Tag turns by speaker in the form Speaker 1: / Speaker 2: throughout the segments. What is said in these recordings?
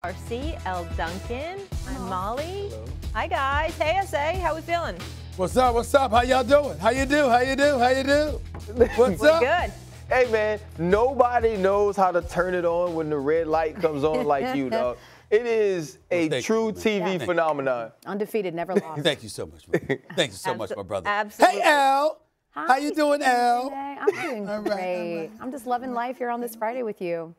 Speaker 1: Elle Duncan. I'm Molly. Hello. Hi guys. Hey SA, how we feeling?
Speaker 2: What's up? What's up? How y'all doing? How you do? How you do? How you do? What's up?
Speaker 1: Good.
Speaker 3: Hey man, nobody knows how to turn it on when the red light comes on like you, dog. It is a true TV phenomenon.
Speaker 4: Undefeated, never lost.
Speaker 2: Thank you so much, man. Thank you so much, my brother.
Speaker 1: Absolutely.
Speaker 2: Hey, Elle.
Speaker 4: Hi.
Speaker 2: How you doing, Elle?
Speaker 4: I'm doing great. I'm just loving life here on this Friday with you.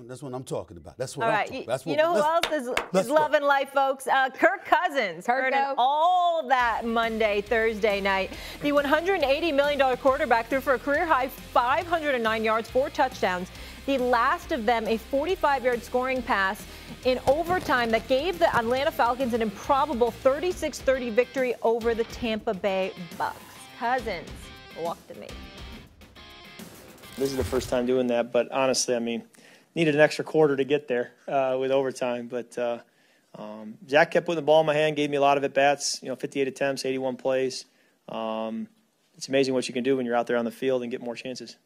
Speaker 2: That's what I'm talking about. That's what
Speaker 1: All
Speaker 2: I'm
Speaker 1: right.
Speaker 2: talking about.
Speaker 1: You know who else is loving life, folks? Kirk Cousins. Earning all that Monday, Thursday night. The $180 million quarterback threw for a career-high 509 yards, 4 touchdowns. The last of them, a 45-yard scoring pass in overtime that gave the Atlanta Falcons an improbable 36-30 victory over the Tampa Bay Bucks. Cousins, walk to me.
Speaker 5: This is the first time doing that, but honestly, I mean, needed an extra quarter to get there with overtime. But Zach kept putting the ball in my hand, gave me a lot of at-bats, 58 attempts, 81 plays. It's amazing what you can do when you're out there on the field and get more chances.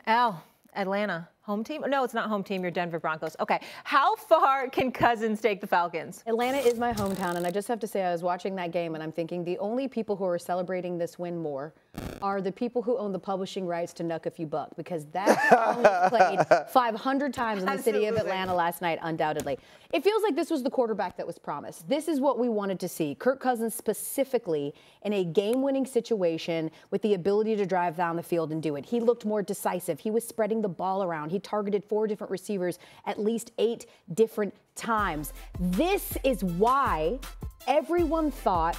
Speaker 1: Al, Atlanta, home team? No, it's not home team. You're Denver Broncos. Okay. How far can Cousins take the Falcons?
Speaker 4: Atlanta is my hometown, and I just have to say I was watching that game, and I'm thinking the only people who are celebrating this win more are the people who own the publishing rights to Nuck a Few Buck, because that song was played 500 times in the city of Atlanta last night, undoubtedly. It feels like this was the quarterback that was promised. This is what we wanted to see. Kirk Cousins specifically in a game-winning situation with the ability to drive down the field and do it. He looked more decisive. He was spreading the ball around. He targeted 4 different receivers at least 8 different times. This is why everyone thought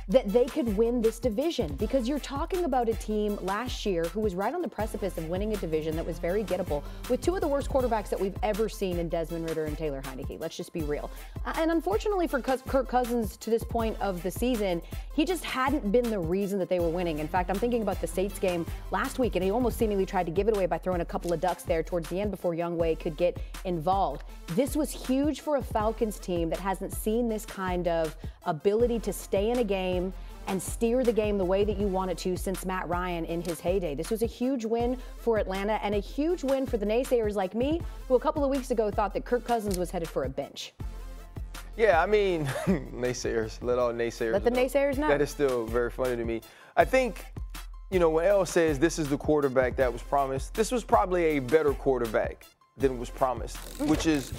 Speaker 4: that they could win this division, because you're talking about a team last year who was right on the precipice of winning a division that was very gettable with 2 of the worst quarterbacks that we've ever seen in Desmond Ridder and Taylor Heineke. Let's just be real. And unfortunately for Kirk Cousins to this point of the season, he just hadn't been the reason that they were winning. In fact, I'm thinking about the Saints game last week, and he almost seemingly tried to give it away by throwing a couple of ducks there towards the end before Younghoe could get involved. This was huge for a Falcons team that hasn't seen this kind of ability to stay in a game and steer the game the way that you want it to since Matt Ryan in his heyday. This was a huge win for Atlanta and a huge win for the naysayers like me, who a couple of weeks ago thought that Kirk Cousins was headed for a bench.
Speaker 3: Yeah, I mean, naysayers, let all naysayers
Speaker 4: Let the naysayers know.
Speaker 3: That is still very funny to me. I think, when Elle says this is the quarterback that was promised, this was probably a better quarterback than was promised, which is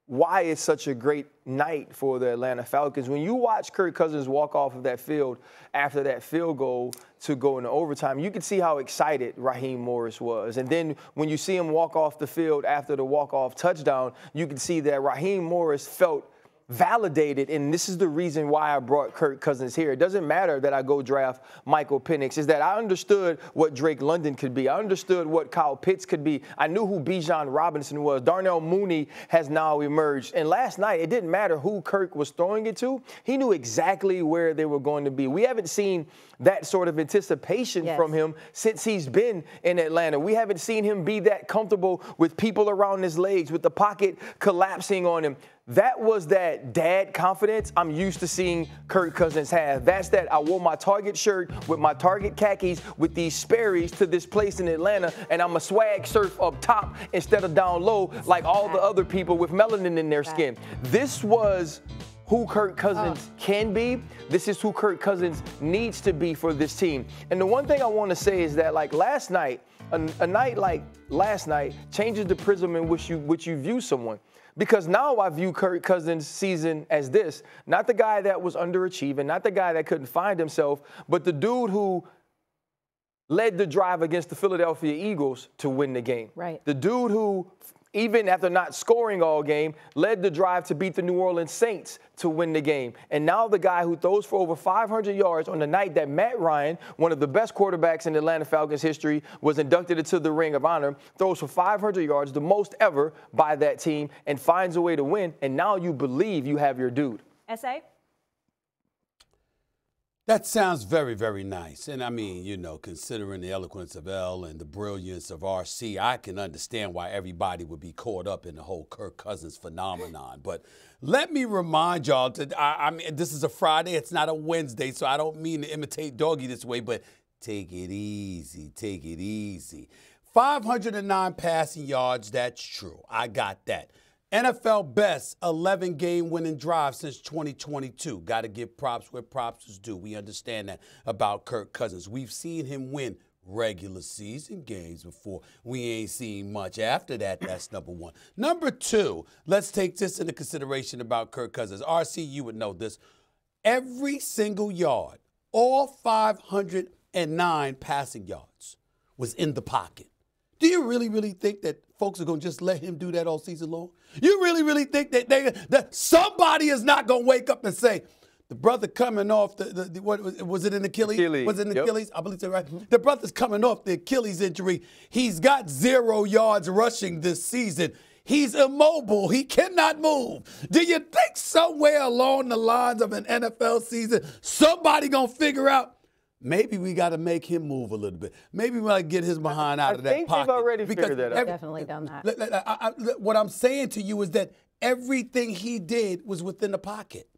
Speaker 3: why it's such a great night for the Atlanta Falcons. When you watch Kirk Cousins walk off of that field after that field goal to go into overtime, you can see how excited Raheem Morris was. And then when you see him walk off the field after the walk-off touchdown, you can see that Raheem Morris felt validated, and this is the reason why I brought Kirk Cousins here. It doesn't matter that I go draft Michael Penix. Is that I understood what Drake London could be. I understood what Kyle Pitts could be. I knew who Bijan Robinson was. Darnell Mooney has now emerged. And last night, it didn't matter who Kirk was throwing it to. He knew exactly where they were going to be. We haven't seen that sort of anticipation from him since he's been in Atlanta. We haven't seen him be that comfortable with people around his legs, with the pocket collapsing on him. That was that dad confidence I'm used to seeing Kirk Cousins have. That's that I wore my Target shirt with my Target khakis with these Sperry's to this place in Atlanta, and I'm a swag surf up top instead of down low like all the other people with melanin in their skin. This was who Kirk Cousins can be. This is who Kirk Cousins needs to be for this team. And the one thing I want to say is that, like last night, a night like last night changes the prism in which you view someone. Because now I view Kirk Cousins' season as this. Not the guy that was underachieving, not the guy that couldn't find himself, but the dude who led the drive against the Philadelphia Eagles to win the game.
Speaker 4: Right.
Speaker 3: The dude who, even after not scoring all game, led the drive to beat the New Orleans Saints to win the game. And now the guy who throws for over 500 yards on the night that Matt Ryan, one of the best quarterbacks in Atlanta Falcons history, was inducted into the Ring of Honor, throws for 500 yards, the most ever by that team, and finds a way to win. And now you believe you have your dude.
Speaker 1: SA?
Speaker 2: That sounds very, very nice. And I mean, considering the eloquence of Elle and the brilliance of RC, I can understand why everybody would be caught up in the whole Kirk Cousins phenomenon. But let me remind y'all, I mean, this is a Friday. It's not a Wednesday, so I don't mean to imitate Doggy this way, but take it easy. Take it easy. 509 passing yards, that's true. I got that. NFL best 11-game winning drive since 2022. Got to give props where props is due. We understand that about Kirk Cousins. We've seen him win regular season games before. We ain't seen much after that. That's number one. Number two, let's take this into consideration about Kirk Cousins. RC, you would know this. Every single yard, all 509 passing yards, was in the pocket. Do you really think that folks are going to just let him do that all season long? You really think that somebody is not going to wake up and say, the brother coming off what was it, an Achilles? Was it an Achilles? I believe that's right. The brother's coming off the Achilles injury. He's got 0 yards rushing this season. He's immobile. He cannot move. Do you think somewhere along the lines of an NFL season, somebody going to figure out, maybe we got to make him move a little bit. Maybe we got to get his behind out of that pocket.
Speaker 3: I think they've already figured that out.
Speaker 4: Definitely done that.
Speaker 2: What I'm saying to you is that everything he did was within the pocket.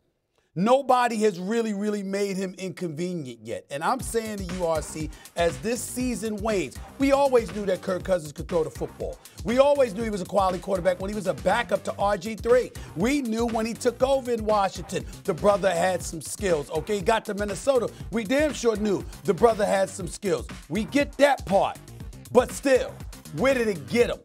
Speaker 2: Nobody has really made him inconvenient yet. And I'm saying to you, RC, as this season wanes, we always knew that Kirk Cousins could throw the football. We always knew he was a quality quarterback when he was a backup to RG3. We knew when he took over in Washington, the brother had some skills. Okay, he got to Minnesota. We damn sure knew the brother had some skills. We get that part. But still, where did it get him?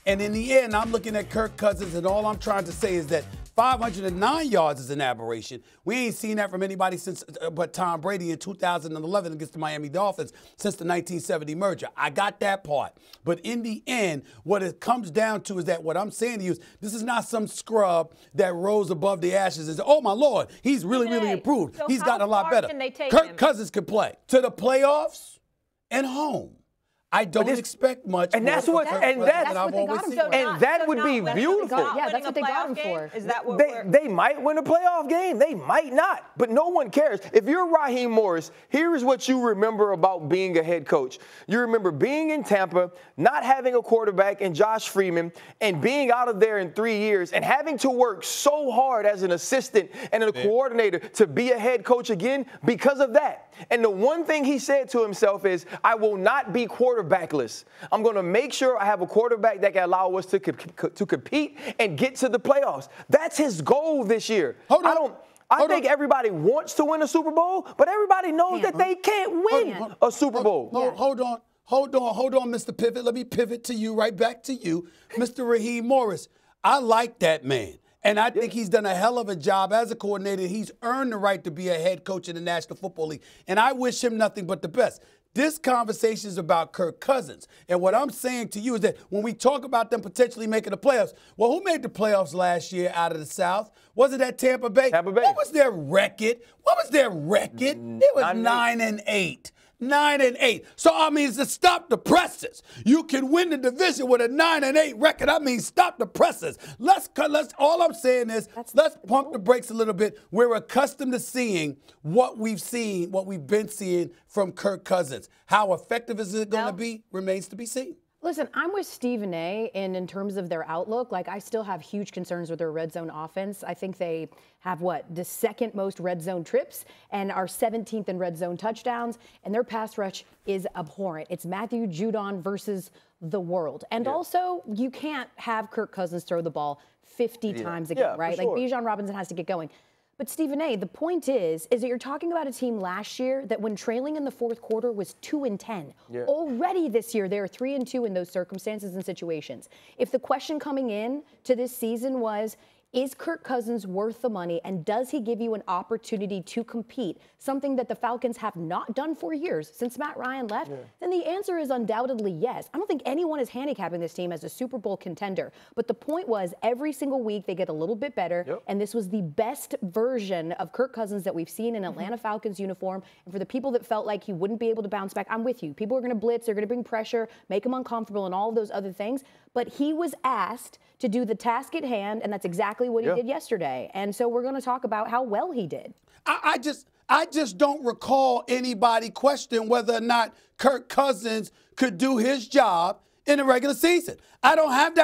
Speaker 2: And in the end, I'm looking at Kirk Cousins, and all I'm trying to say is that 509 yards is an aberration. We ain't seen that from anybody since but Tom Brady in 2011 against the Miami Dolphins since the 1970 merger. I got that part. But in the end, what it comes down to is that what I'm saying to you is this is not some scrub that rose above the ashes and said, oh, my Lord, he's really improved.
Speaker 1: So
Speaker 2: he's gotten a lot better.
Speaker 1: Kirk
Speaker 2: Cousins can play to the playoffs and home. I don't expect much.
Speaker 3: And that's what that would be beautiful.
Speaker 4: Yeah, that's what they got him for.
Speaker 1: Is that what
Speaker 3: they might win a playoff game. They might not. But no one cares. If you're Raheem Morris, here is what you remember about being a head coach. You remember being in Tampa, not having a quarterback in Josh Freeman, and being out of there in 3 years and having to work so hard as an assistant and a coordinator to be a head coach again because of that. And the one thing he said to himself is, I will not be quarterbackless. I'm going to make sure I have a quarterback that can allow us to compete and get to the playoffs. That's his goal this year. I think everybody wants to win a Super Bowl, but everybody knows that they can't win a Super Bowl.
Speaker 2: Hold on, Mr. Pivot. Let me pivot to you, right back to you, Mr. Raheem Morris. I like that man. And I think he's done a hell of a job as a coordinator. He's earned the right to be a head coach in the National Football League. And I wish him nothing but the best. This conversation is about Kirk Cousins. And what I'm saying to you is that when we talk about them potentially making the playoffs, well, who made the playoffs last year out of the South? Was it at Tampa Bay?
Speaker 3: Tampa Bay.
Speaker 2: What was their record? It was 9-8. 9-8. So, I mean, to stop the presses. You can win the division with a 9-8 record. I mean, stop the presses. All I'm saying is, let's pump the brakes a little bit. We're accustomed to seeing what we've been seeing from Kirk Cousins. How effective is it going to be remains to be seen.
Speaker 4: Listen, I'm with Stephen A. in terms of their outlook. Like, I still have huge concerns with their red zone offense. I think they have, the second most red zone trips and are 17th in red zone touchdowns, and their pass rush is abhorrent. It's Matthew Judon versus the world. And also, you can't have Kirk Cousins throw the ball 50 times again, right? Like, Bijan Robinson has to get going. But Stephen A., the point is that you're talking about a team last year that when trailing in the fourth quarter was 2-10. Already this year, they're 3-2 in those circumstances and situations. If the question coming in to this season was, is Kirk Cousins worth the money, and does he give you an opportunity to compete, something that the Falcons have not done for years since Matt Ryan left, then the answer is undoubtedly yes. I don't think anyone is handicapping this team as a Super Bowl contender. But the point was, every single week they get a little bit better, and this was the best version of Kirk Cousins that we've seen in Atlanta Falcons uniform. And for the people that felt like he wouldn't be able to bounce back, I'm with you. People are going to blitz, they're going to bring pressure, make him uncomfortable, and all of those other things. But he was asked to do the task at hand, and that's exactly what he did yesterday. And so we're going to talk about how well he did.
Speaker 2: I just don't recall anybody question whether or not Kirk Cousins could do his job in the regular season. I don't have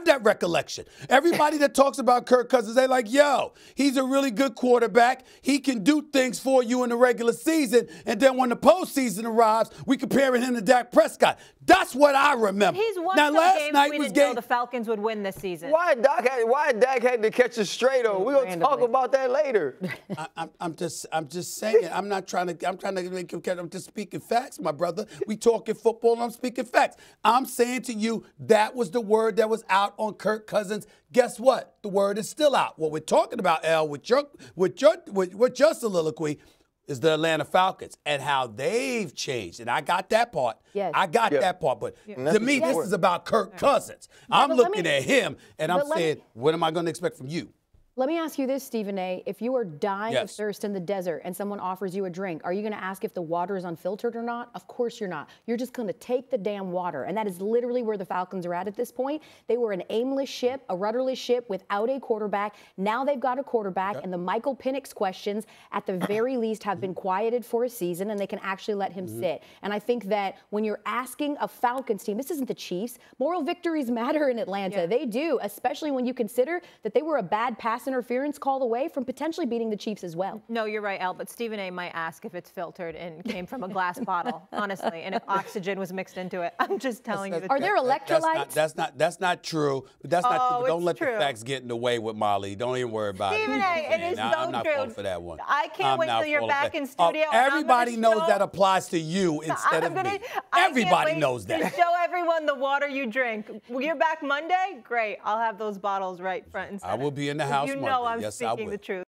Speaker 2: that recollection. Everybody that talks about Kirk Cousins, they like, yo, he's a really good quarterback. He can do things for you in the regular season. And then when the postseason arrives, we comparing him to Dak Prescott. That's what I remember.
Speaker 1: He's won
Speaker 2: now,
Speaker 1: some
Speaker 2: last
Speaker 1: games
Speaker 2: night
Speaker 1: we
Speaker 2: was
Speaker 1: didn't
Speaker 2: game.
Speaker 1: know the Falcons would win this season.
Speaker 3: Why Dak had to catch it straight on? We're gonna talk about that later.
Speaker 2: I'm just saying. I'm just speaking facts, my brother. We talking football, and I'm speaking facts. I'm saying to you that was the word that was out on Kirk Cousins. Guess what? The word is still out. What we're talking about, Elle, with your soliloquy, is the Atlanta Falcons and how they've changed. And I got that part.
Speaker 4: Yes.
Speaker 2: I got that part. But to me, this is about Kirk Cousins. I'm looking at him, and I'm saying, what am I going to expect from you?
Speaker 4: Let me ask you this, Stephen A. If you are dying of thirst in the desert and someone offers you a drink, are you going to ask if the water is unfiltered or not? Of course you're not. You're just going to take the damn water. And that is literally where the Falcons are at this point. They were an aimless ship, a rudderless ship without a quarterback. Now they've got a quarterback, and the Michael Penix questions, at the very least, have been quieted for a season, and they can actually let him sit. And I think that when you're asking a Falcons team, this isn't the Chiefs, moral victories matter in Atlanta. They do, especially when you consider that they were a bad pass interference call away from potentially beating the Chiefs as well.
Speaker 1: No, you're right, Elle, but Stephen A. might ask if it's filtered and came from a glass bottle, honestly, and if oxygen was mixed into it. I'm just telling you the truth.
Speaker 4: Are there electrolytes?
Speaker 2: That's not true. That's not true. But don't let
Speaker 1: true.
Speaker 2: the facts get in the way with Molly. Don't even worry about
Speaker 1: Stephen
Speaker 2: it.
Speaker 1: A., it is so
Speaker 2: I'm not
Speaker 1: true.
Speaker 2: falling for that one.
Speaker 1: I can't wait till you're back in studio.
Speaker 2: Everybody knows that applies to you instead of me. Everybody knows that.
Speaker 1: To show everyone the water you drink. You're back Monday? Great. I'll have those bottles right front and center.
Speaker 2: I will be in the house
Speaker 1: You
Speaker 2: Monday.
Speaker 1: know I'm
Speaker 2: Yes,
Speaker 1: speaking
Speaker 2: I will.
Speaker 1: the truth.